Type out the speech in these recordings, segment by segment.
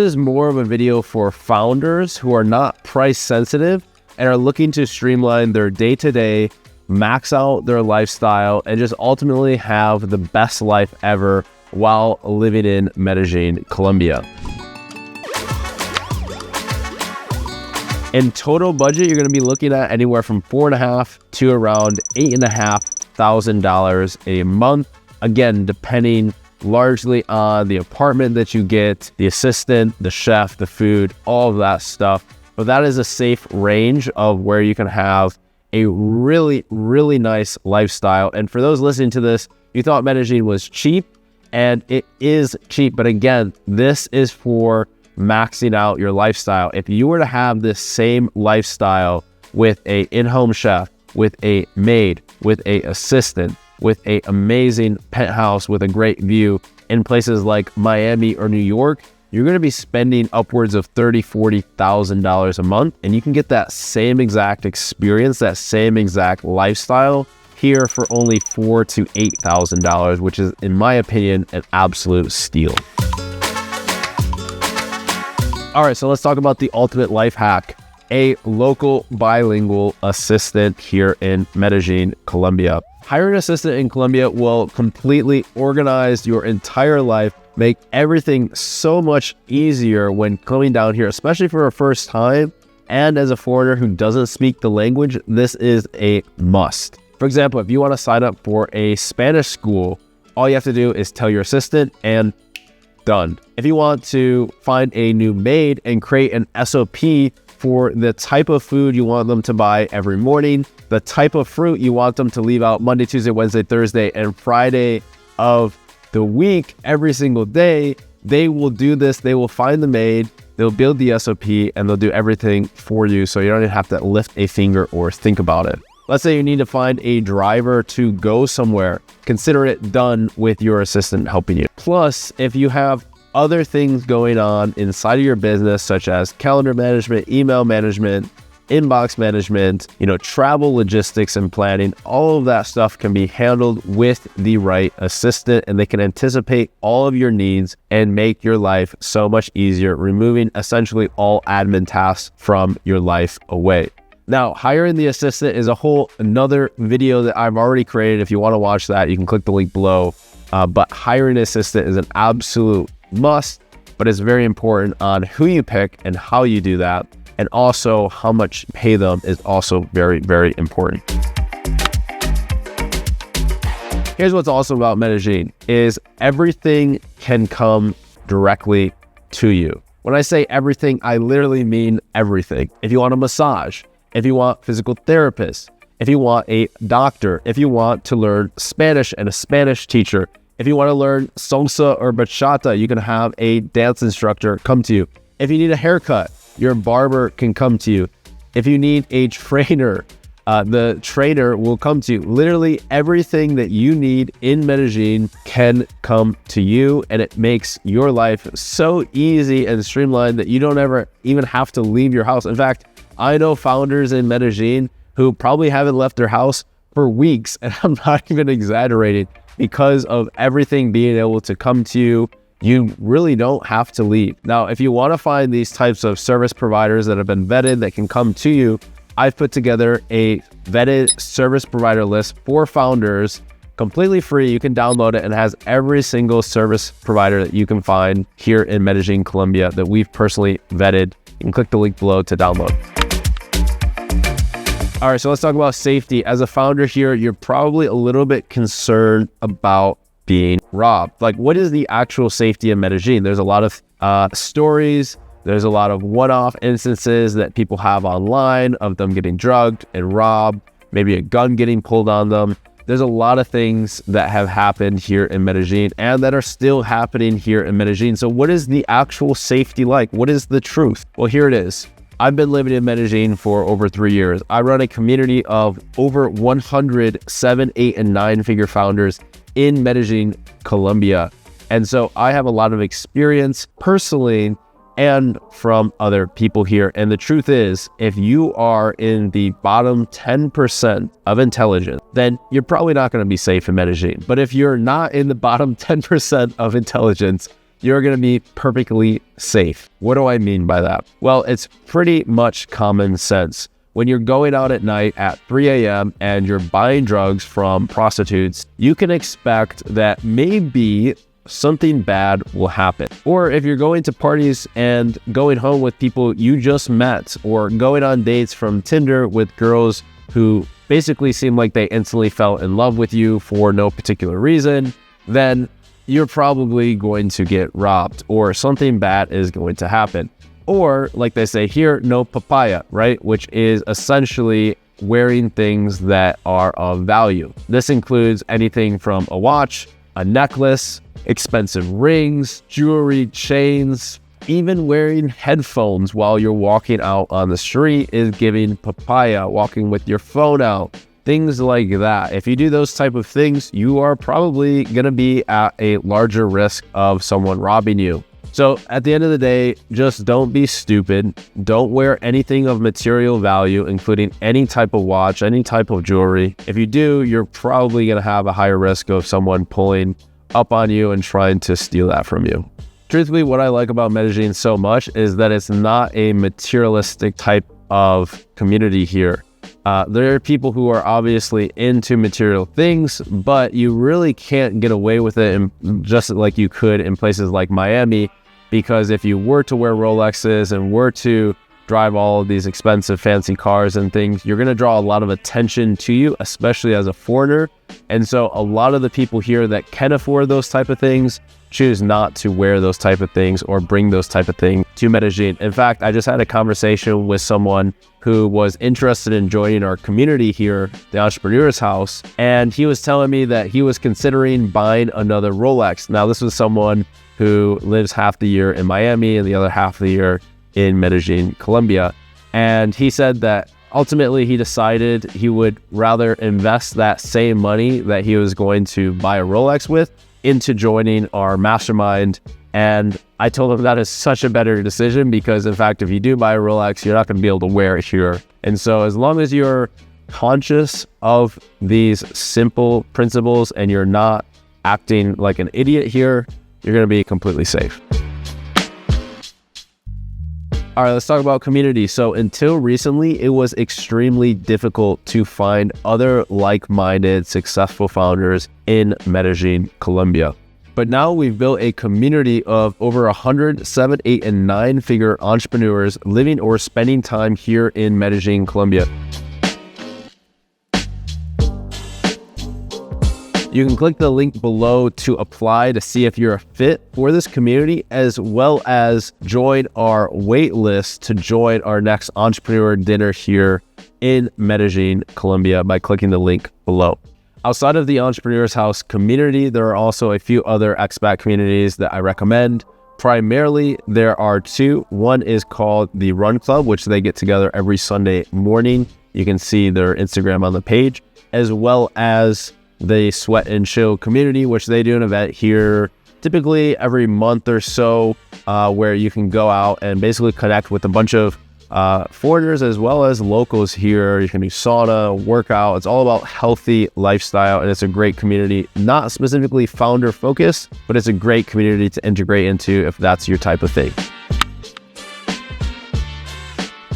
This is more of a video for founders who are not price sensitive and are looking to streamline their day-to-day, max out their lifestyle, and just ultimately have the best life ever while living in Medellín, Colombia. In total budget, you're going to be looking at anywhere from $4,500 to around $8,500 a month. Again, depending largely on the apartment that you get, the assistant, the chef, the food, all of that stuff. But that is a safe range of where you can have a really, really nice lifestyle. And for those listening to this, you thought Medellín was cheap, and it is cheap. But again, this is for maxing out your lifestyle. If you were to have this same lifestyle with a in-home chef, with a maid, with a assistant, with a amazing penthouse with a great view in places like Miami or New York, you're going to be spending upwards of $30,000, $40,000 a month, and you can get that same exact experience, that same exact lifestyle here for only $4,000 to $8,000, which is, in my opinion, an absolute steal. All right, so let's talk about the ultimate life hack: a local bilingual assistant here in Medellín, Colombia. Hiring an assistant in Colombia will completely organize your entire life, make everything so much easier when coming down here, especially for a first time. And as a foreigner who doesn't speak the language, this is a must. For example, if you want to sign up for a Spanish school, all you have to do is tell your assistant and done. If you want to find a new maid and create an SOP for the type of food you want them to buy every morning, the type of fruit you want them to leave out Monday, Tuesday, Wednesday, Thursday, and Friday of the week, every single day, they will do this. They will find the maid, they'll build the SOP, and they'll do everything for you, so you don't even have to lift a finger or think about it. Let's say you need to find a driver to go somewhere. Consider it done with your assistant helping you. Plus, if you have other things going on inside of your business, such as calendar management, email management, inbox management, travel logistics and planning, all of that stuff can be handled with the right assistant, and they can anticipate all of your needs and make your life so much easier, removing essentially all admin tasks from your life away. Now, hiring the assistant is another video that I've already created. If you want to watch that, you can click the link below. But hiring an assistant is an absolute must, but it's very important on who you pick and how you do that. And also how much you pay them is also very, very important. Here's what's awesome about Medellín is everything can come directly to you. When I say everything, I literally mean everything. If you want a massage, if you want physical therapists, if you want a doctor, if you want to learn Spanish and a Spanish teacher, if you want to learn salsa or bachata, you can have a dance instructor come to you. If you need a haircut, your barber can come to you. If you need a trainer, the trainer will come to you. Literally everything that you need in Medellín can come to you, and it makes your life so easy and streamlined that you don't ever even have to leave your house. In fact, I know founders in Medellín who probably haven't left their house for weeks, and I'm not even exaggerating, because of everything being able to come to you. You really don't have to leave. Now, if you want to find these types of service providers that have been vetted that can come to you, I've put together a vetted service provider list for founders, completely free. You can download it, and it has every single service provider that you can find here in Medellín, Colombia that we've personally vetted. You can click the link below to download. All right, so let's talk about safety. As a founder here, you're probably a little bit concerned about being robbed. Like, what is the actual safety in Medellín? There's a lot of stories. There's a lot of one-off instances that people have online of them getting drugged and robbed, maybe a gun getting pulled on them. There's a lot of things that have happened here in Medellín and that are still happening here in Medellín. So what is the actual safety like? What is the truth? Well, here it is. I've been living in Medellín for over 3 years. I run a community of over 100 7, 8, and 9-figure founders in Medellín, Colombia. And so I have a lot of experience personally and from other people here. And the truth is, if you are in the bottom 10% of intelligence, then you're probably not going to be safe in Medellín. But if you're not in the bottom 10% of intelligence, you're going to be perfectly safe. What do I mean by that? Well, it's pretty much common sense. When you're going out at night at 3 a.m. and you're buying drugs from prostitutes, you can expect that maybe something bad will happen. Or if you're going to parties and going home with people you just met, or going on dates from Tinder with girls who basically seem like they instantly fell in love with you for no particular reason, then you're probably going to get robbed or something bad is going to happen. Or like they say here, no papaya, right? Which is essentially wearing things that are of value. This includes anything from a watch, a necklace, expensive rings, jewelry, chains. Even wearing headphones while you're walking out on the street is giving papaya. Walking with your phone out, things like that. If you do those type of things, you are probably going to be at a larger risk of someone robbing you. So at the end of the day, just don't be stupid. Don't wear anything of material value, including any type of watch, any type of jewelry. If you do, you're probably going to have a higher risk of someone pulling up on you and trying to steal that from you. Truthfully, what I like about Medellín so much is that it's not a materialistic type of community here. There are people who are obviously into material things, but you really can't get away with it just like you could in places like Miami, because if you were to wear Rolexes and were to drive all of these expensive fancy cars and things, you're going to draw a lot of attention to you, especially as a foreigner. And so a lot of the people here that can afford those type of things choose not to wear those type of things or bring those type of things to Medellín. In fact, I just had a conversation with someone who was interested in joining our community here, the Entrepreneur's House, and he was telling me that he was considering buying another Rolex. Now, this was someone who lives half the year in Miami and the other half of the year in Medellín, Colombia. And he said that ultimately he decided he would rather invest that same money that he was going to buy a Rolex with into joining our mastermind. And I told him that is such a better decision because, in fact, if you do buy a Rolex, you're not going to be able to wear it here. And so as long as you're conscious of these simple principles and you're not acting like an idiot here, you're going to be completely safe. All right, let's talk about community. So until recently, it was extremely difficult to find other like-minded, successful founders in Medellín, Colombia. But now we've built a community of over 100 7, 8, and 9-figure entrepreneurs living or spending time here in Medellín, Colombia. You can click the link below to apply to see if you're a fit for this community, as well as join our wait list to join our next entrepreneur dinner here in Medellín, Colombia by clicking the link below. Outside of the Entrepreneur's House community, there are also a few other expat communities that I recommend. Primarily, there are two. One is called the Run Club, which they get together every Sunday morning. You can see their Instagram on the page, as well as the Sweat and Chill community, which they do an event here typically every month or so, where you can go out and basically connect with a bunch of foreigners as well as locals here. You can do sauna, workout. It's all about healthy lifestyle, and it's a great community, not specifically founder focused, but it's a great community to integrate into if that's your type of thing.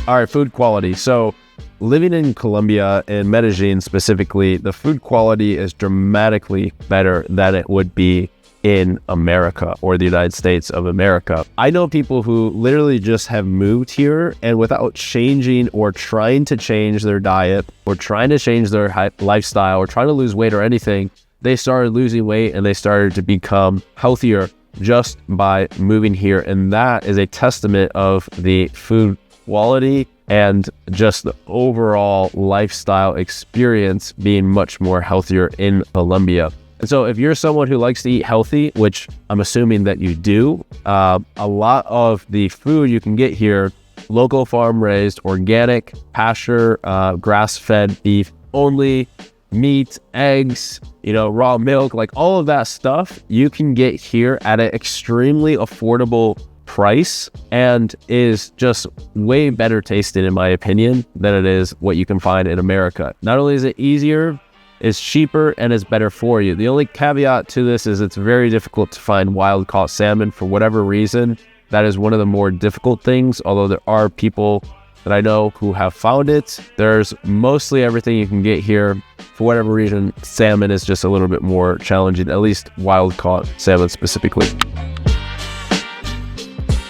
All right, food quality. So living in Colombia, in Medellín specifically, the food quality is dramatically better than it would be in America or the United States of America. I know people who literally just have moved here and without changing or trying to change their diet or trying to change their lifestyle or trying to lose weight or anything, they started losing weight and they started to become healthier just by moving here. And that is a testament of the food quality and just the overall lifestyle experience being much more healthier in Colombia. And so if you're someone who likes to eat healthy, which I'm assuming that you do, a lot of the food you can get here, local farm raised, organic, pasture, grass-fed beef only, meat, eggs, raw milk, like all of that stuff you can get here at an extremely affordable price and is just way better tasted, in my opinion, than it is what you can find in America. Not only is it easier, is cheaper and is better for you. The only caveat to this is it's very difficult to find wild-caught salmon for whatever reason. That is one of the more difficult things, although there are people that I know who have found it. There's mostly everything you can get here. For whatever reason, salmon is just a little bit more challenging, at least wild-caught salmon specifically.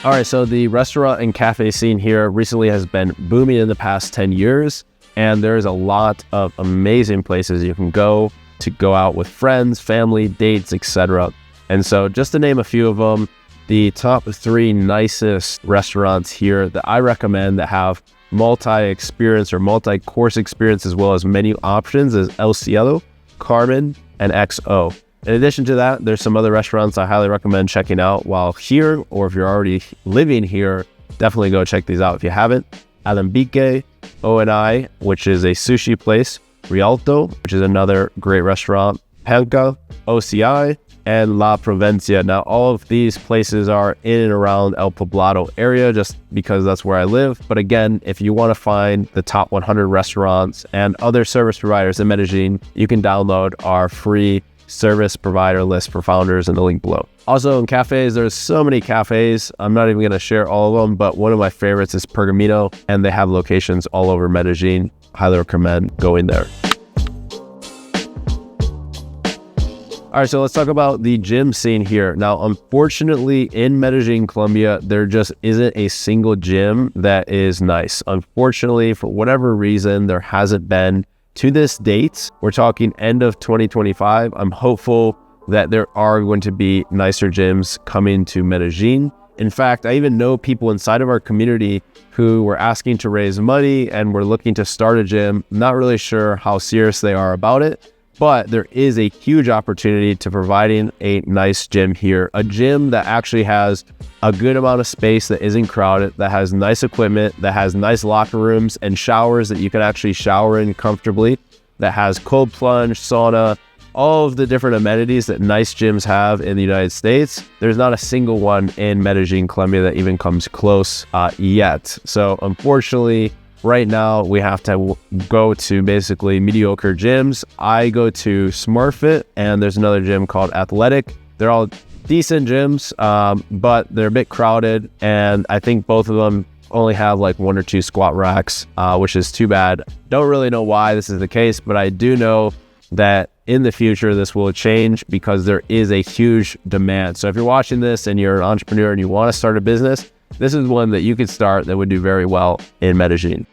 All right, so the restaurant and cafe scene here recently has been booming in the past 10 years, and there's a lot of amazing places you can go out with friends, family, dates, etc. And so just to name a few of them, the top 3 nicest restaurants here that I recommend that have multi-experience or multi-course experience as well as menu options is El Cielo, Carmen, and XO. In addition to that, there's some other restaurants I highly recommend checking out while here, or if you're already living here, definitely go check these out if you haven't. Alambique, O&I, which is a sushi place, Rialto, which is another great restaurant, Panca, OCI, and La Provincia. Now, all of these places are in and around El Poblado area just because that's where I live. But again, if you want to find the top 100 restaurants and other service providers in Medellin, you can download our free service provider list for founders in the link below. Also in cafes, there's so many cafes. I'm not even going to share all of them, but one of my favorites is Pergamino, and they have locations all over Medellin. Highly recommend going there. All right, so let's talk about the gym scene here. Now, unfortunately, in Medellín, Colombia, there just isn't a single gym that is nice. Unfortunately, for whatever reason, there hasn't been to this date. We're talking end of 2025. I'm hopeful that there are going to be nicer gyms coming to Medellín. In fact, I even know people inside of our community who were asking to raise money and were looking to start a gym. Not really sure how serious they are about it, but there is a huge opportunity to providing a nice gym here. A gym that actually has a good amount of space that isn't crowded, that has nice equipment, that has nice locker rooms and showers that you can actually shower in comfortably, that has cold plunge, sauna, all of the different amenities that nice gyms have in the United States. There's not a single one in Medellín, Colombia that even comes close yet. So unfortunately, right now, we have to go to basically mediocre gyms. I go to SmartFit, and there's another gym called Athletic. They're all decent gyms, but they're a bit crowded, and I think both of them only have like 1 or 2 squat racks, which is too bad. Don't really know why this is the case, but I do know that in the future, this will change because there is a huge demand. So if you're watching this and you're an entrepreneur and you want to start a business, this is one that you could start that would do very well in Medellín.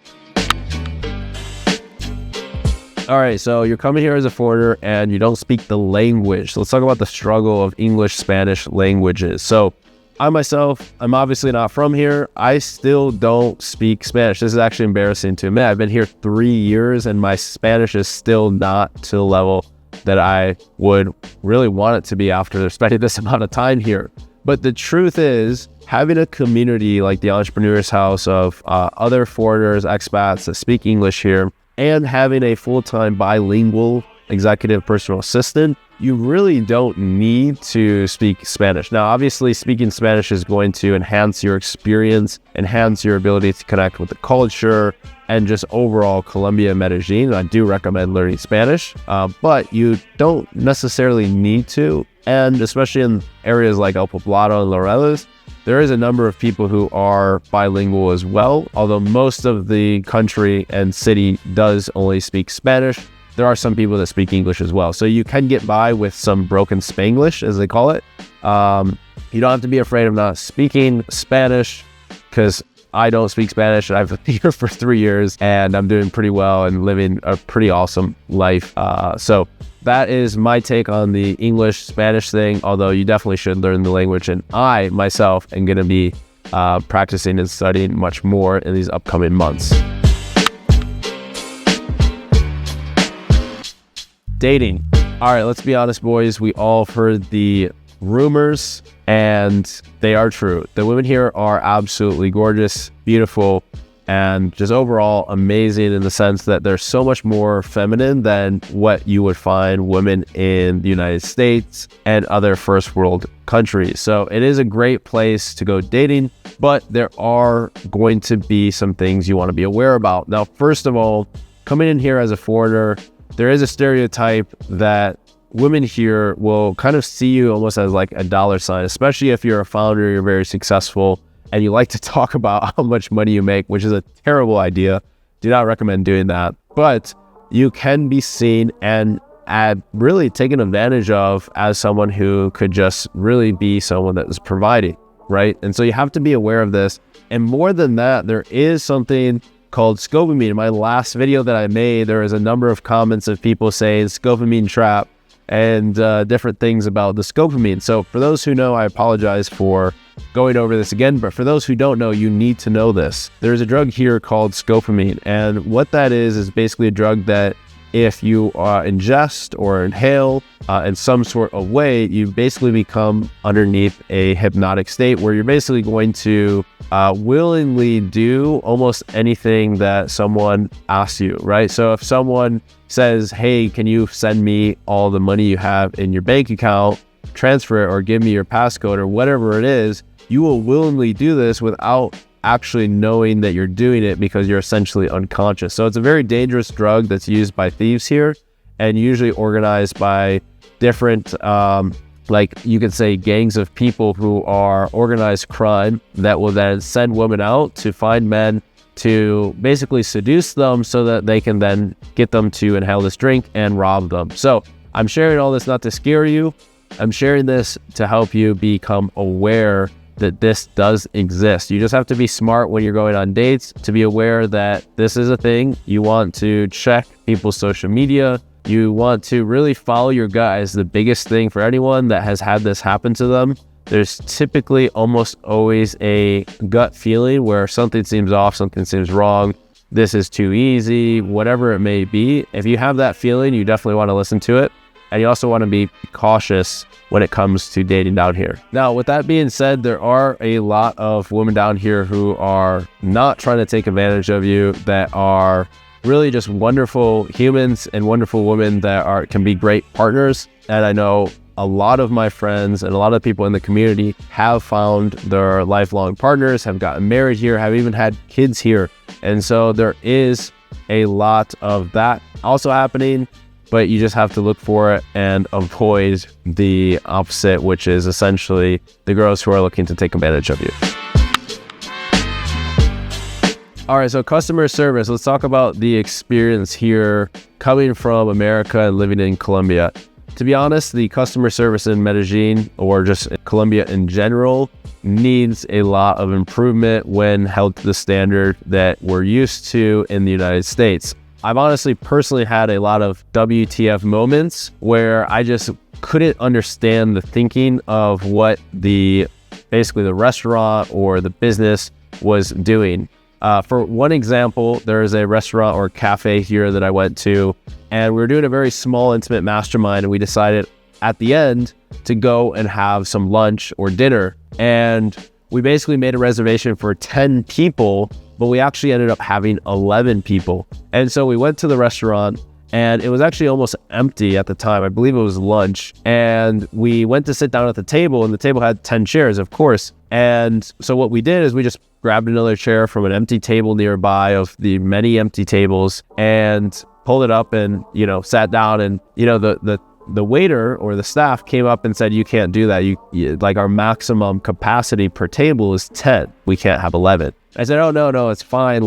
All right, so you're coming here as a foreigner and you don't speak the language. So let's talk about the struggle of English, Spanish languages. So I myself, I'm obviously not from here. I still don't speak Spanish. This is actually embarrassing to admit. I've been here 3 years and my Spanish is still not to the level that I would really want it to be after spending this amount of time here. But the truth is, having a community like the Entrepreneur's House of other foreigners, expats that speak English here, and having a full-time bilingual executive personal assistant, you really don't need to speak Spanish. Now, obviously, speaking Spanish is going to enhance your experience, enhance your ability to connect with the culture, and just overall Colombia, Medellin. I do recommend learning Spanish, but you don't necessarily need to. And especially in areas like El Poblado and Laureles, there is a number of people who are bilingual as well. Although most of the country and city does only speak Spanish, there are some people that speak English as well. So you can get by with some broken Spanglish, as they call it. You don't have to be afraid of not speaking Spanish, because I don't speak Spanish and I've been here for 3 years and I'm doing pretty well and living a pretty awesome life. So that is my take on the English Spanish thing, although you definitely should learn the language. And I myself am going to be practicing and studying much more in these upcoming months. Dating. All right, let's be honest, boys. We all have heard the rumors, and they are true. The women here are absolutely gorgeous, beautiful, and just overall amazing in the sense that they're so much more feminine than what you would find women in the United States and other first world countries. So it is a great place to go dating, but there are going to be some things you want to be aware about. Now, first of all, coming in here as a foreigner, there is a stereotype that women here will kind of see you almost as like a dollar sign, especially if you're a founder, you're very successful, and you like to talk about how much money you make, which is a terrible idea. Do not recommend doing that. But you can be seen and really taken advantage of as someone who could just really be someone that is providing, right? And so you have to be aware of this. And more than that, there is something called scopamine. In my last video that I made, there was a number of comments of people saying scopamine trap and different things about the scopamine. So for those who know, I apologize for going over this again, but for those who don't know, you need to know this. There's a drug here called scopamine, and what that is basically a drug that if you ingest or inhale in some sort of way, you basically become underneath a hypnotic state where you're basically going to willingly do almost anything that someone asks you, right? So if someone says, hey, can you send me all the money you have in your bank account, transfer it, or give me your passcode or whatever it is, you will willingly do this without actually knowing that you're doing it because you're essentially unconscious. So it's a very dangerous drug that's used by thieves here and usually organized by different, like you could say gangs of people who are organized crime that will then send women out to find men to basically seduce them so that they can then get them to inhale this drink and rob them. So I'm sharing all this not to scare you. I'm sharing this to help you become aware that this does exist. You just have to be smart when you're going on dates to be aware that this is a thing. You want to check people's social media. You want to really follow your gut is the biggest thing for anyone that has had this happen to them. There's typically almost always a gut feeling where something seems off, something seems wrong. This is too easy, whatever it may be. If you have that feeling, you definitely want to listen to it. And you also want to be cautious when it comes to dating down here. Now, with that being said, there are a lot of women down here who are not trying to take advantage of you, that are really just wonderful humans and wonderful women that can be great partners. And I know a lot of my friends and a lot of people in the community have found their lifelong partners, have gotten married here, have even had kids here. And so there is a lot of that also happening, but you just have to look for it and avoid the opposite, which is essentially the girls who are looking to take advantage of you. All right, so customer service. Let's talk about the experience here coming from America and living in Colombia. To be honest, the customer service in Medellín, or just Colombia in general, needs a lot of improvement when held to the standard that we're used to in the United States. I've honestly personally had a lot of WTF moments where I just couldn't understand the thinking of what basically the restaurant or the business was doing. For one example, there is a restaurant or cafe here that I went to, and we were doing a very small, intimate mastermind, and we decided at the end to go and have some lunch or dinner. And we basically made a reservation for 10 people, but we actually ended up having 11 people. And so we went to the restaurant, and it was actually almost empty at the time. I believe it was lunch. And we went to sit down at the table, and the table had 10 chairs, of course. And so what we did is we just grabbed another chair from an empty table nearby of the many empty tables and pulled it up and, sat down. And, the waiter or the staff came up and said, you can't do that. You like our maximum capacity per table is 10. We can't have 11. I said, oh, no, it's fine.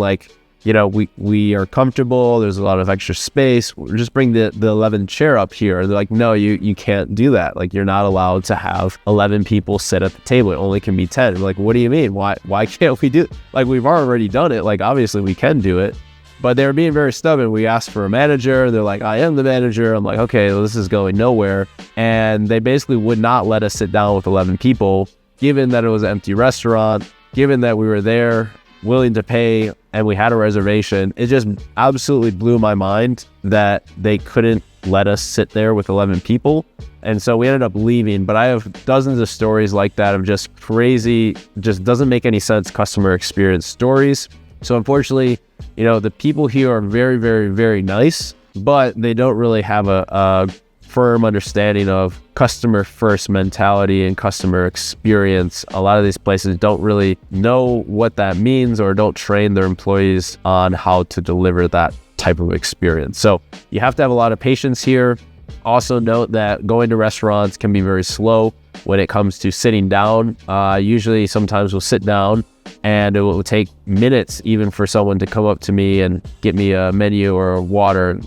We are comfortable. There's a lot of extra space. We'll just bring the 11 chair up here. And they're like, no, you can't do that. Like, you're not allowed to have 11 people sit at the table. It only can be 10. I'm like, what do you mean? Why can't we do it? Like, we've already done it. Like, obviously we can do it. But they were being very stubborn. We asked for a manager. They're like, I am the manager. I'm like, okay, well, this is going nowhere. And they basically would not let us sit down with 11 people, given that it was an empty restaurant, given that we were there willing to pay and we had a reservation. It just absolutely blew my mind that they couldn't let us sit there with 11 people. And so we ended up leaving. But I have dozens of stories like that of just crazy, just doesn't make any sense customer experience stories. So unfortunately, the people here are very, very, very nice, but they don't really have a firm understanding of customer first mentality and customer experience. A lot of these places don't really know what that means or don't train their employees on how to deliver that type of experience. So you have to have a lot of patience here. Also note that going to restaurants can be very slow when it comes to sitting down. Usually sometimes we'll sit down and it will take minutes even for someone to come up to me and get me a menu or a water,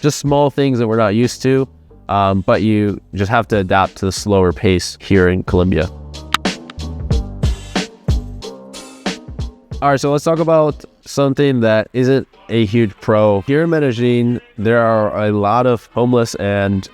just small things that we're not used to. But you just have to adapt to the slower pace here in Colombia. All right, so let's talk about something that isn't a huge pro. Here in Medellin, there are a lot of homeless and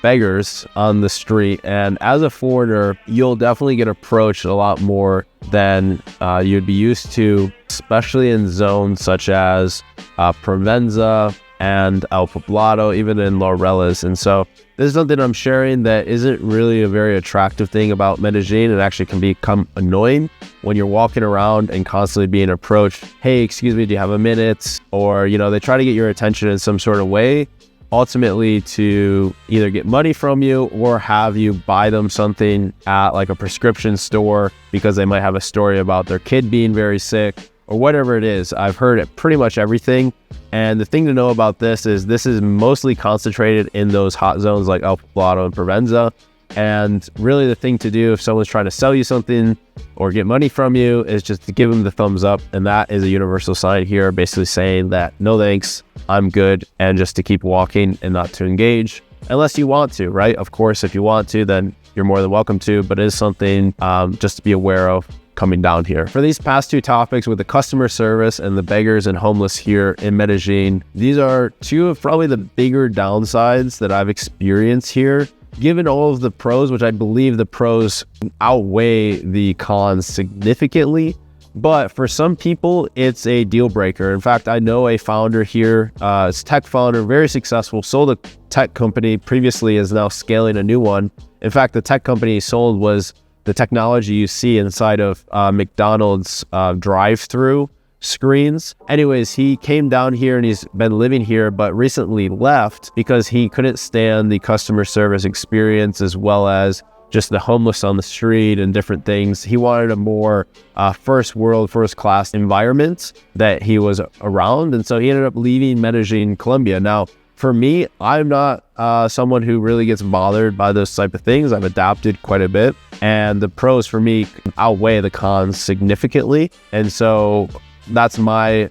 beggars on the street. And as a foreigner, you'll definitely get approached a lot more than you'd be used to, especially in zones such as Provenza and El Poblado, even in Laureles. And so this is something I'm sharing that isn't really a very attractive thing about Medellin. It actually can become annoying when you're walking around and constantly being approached. Hey, excuse me, do you have a minute? Or, they try to get your attention in some sort of way, ultimately to either get money from you or have you buy them something at like a prescription store because they might have a story about their kid being very sick or whatever it is. I've heard pretty much everything. And the thing to know about this is mostly concentrated in those hot zones like El Poblado and Provenza. And really the thing to do if someone's trying to sell you something or get money from you is just to give them the thumbs up. And that is a universal sign here, basically saying that no thanks, I'm good, and just to keep walking and not to engage unless you want to, right? Of course, if you want to, then you're more than welcome to, but it is something just to be aware of coming down here. For these past two topics with the customer service and the beggars and homeless here in Medellin, these are two of probably the bigger downsides that I've experienced here. Given all of the pros, which I believe the pros outweigh the cons significantly, but for some people, it's a deal breaker. In fact, I know a founder here, it's a tech founder, very successful, sold a tech company previously, is now scaling a new one. In fact, the tech company he sold was the technology you see inside of McDonald's drive-through screens. Anyways, he came down here and he's been living here, but recently left because he couldn't stand the customer service experience as well as just the homeless on the street and different things. He wanted a more first world, first class environment that he was around. And so he ended up leaving Medellín Colombia. Now, for me, I'm not someone who really gets bothered by those type of things. I've adapted quite a bit, and the pros for me outweigh the cons significantly. And so that's my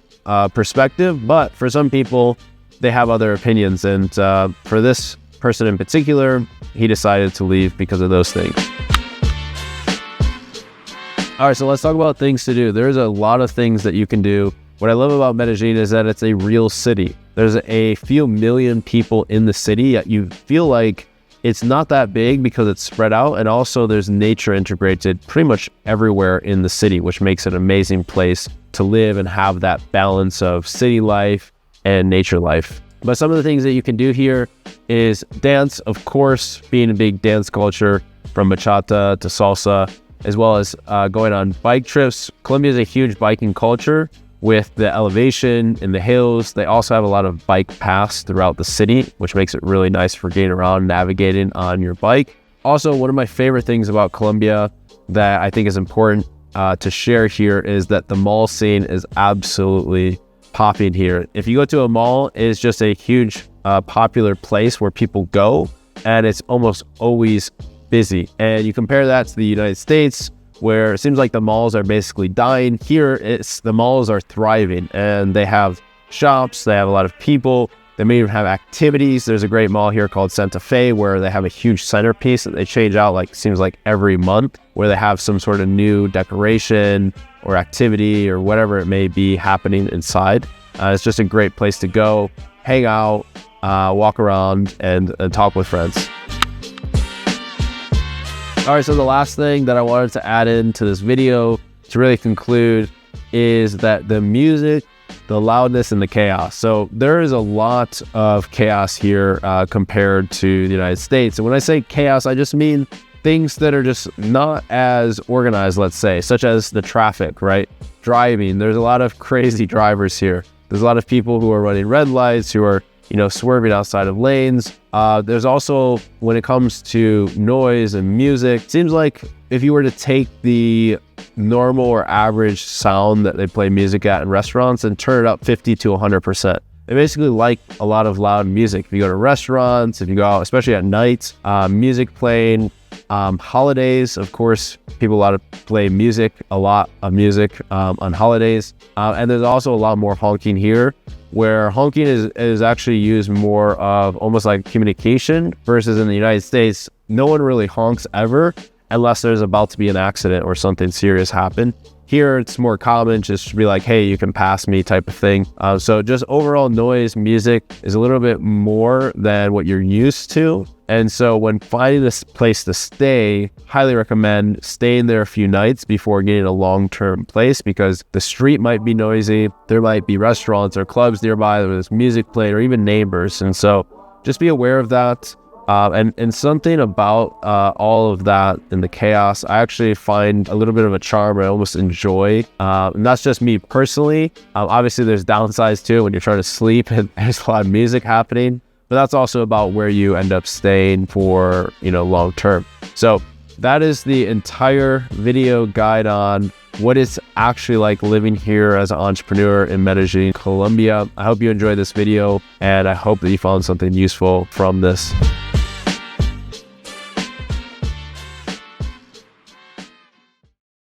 perspective. But for some people, they have other opinions. And for this person in particular, he decided to leave because of those things. All right, so let's talk about things to do. There's a lot of things that you can do. What I love about Medellin is that it's a real city. There's a few million people in the city, yet you feel like it's not that big because it's spread out. And also there's nature integrated pretty much everywhere in the city, which makes it an amazing place to live and have that balance of city life and nature life. But some of the things that you can do here is dance, of course, being a big dance culture from bachata to salsa, as well as going on bike trips. Colombia is a huge biking culture with the elevation in the hills. They also have a lot of bike paths throughout the city, which makes it really nice for getting around, navigating on your bike. Also, one of my favorite things about Colombia that I think is important to share here is that the mall scene is absolutely popping here. If you go to a mall, it's just a huge popular place where people go, and it's almost always busy. And you compare that to the United States, where it seems like the malls are basically dying. Here, the malls are thriving, and they have shops, they have a lot of people, they may even have activities. There's a great mall here called Santa Fe where they have a huge centerpiece that they change out seems like every month, where they have some sort of new decoration or activity or whatever it may be happening inside. It's just a great place to go, hang out, walk around, and talk with friends. All right, so the last thing that I wanted to add into this video to really conclude is that the music, the loudness, and the chaos. So there is a lot of chaos here compared to the United States. And when I say chaos, I just mean things that are just not as organized, let's say, such as the traffic, right? Driving, there's a lot of crazy drivers here. There's a lot of people who are running red lights, who are swerving outside of lanes. There's also, when it comes to noise and music, it seems like if you were to take the normal or average sound that they play music at in restaurants and turn it up 50 to 100%, they basically like a lot of loud music. If you go to restaurants, if you go out, especially at night, music playing, holidays, of course, people play music, a lot of music on holidays. And there's also a lot more honking here, where honking is actually used more of almost like communication, versus in the United States, no one really honks ever unless there's about to be an accident or something serious happen. Here, it's more common just to be like, hey, you can pass me type of thing. So just overall noise, music is a little bit more than what you're used to. And so when finding this place to stay, highly recommend staying there a few nights before getting a long-term place, because the street might be noisy. There might be restaurants or clubs nearby where there's music playing, or even neighbors. And so just be aware of that. And something about all of that and the chaos, I actually find a little bit of a charm. I almost enjoy. And that's just me personally. Obviously, there's downsides too when you're trying to sleep and there's a lot of music happening. But that's also about where you end up staying for, long term. So that is the entire video guide on what it's actually like living here as an entrepreneur in Medellín, Colombia. I hope you enjoyed this video, and I hope that you found something useful from this.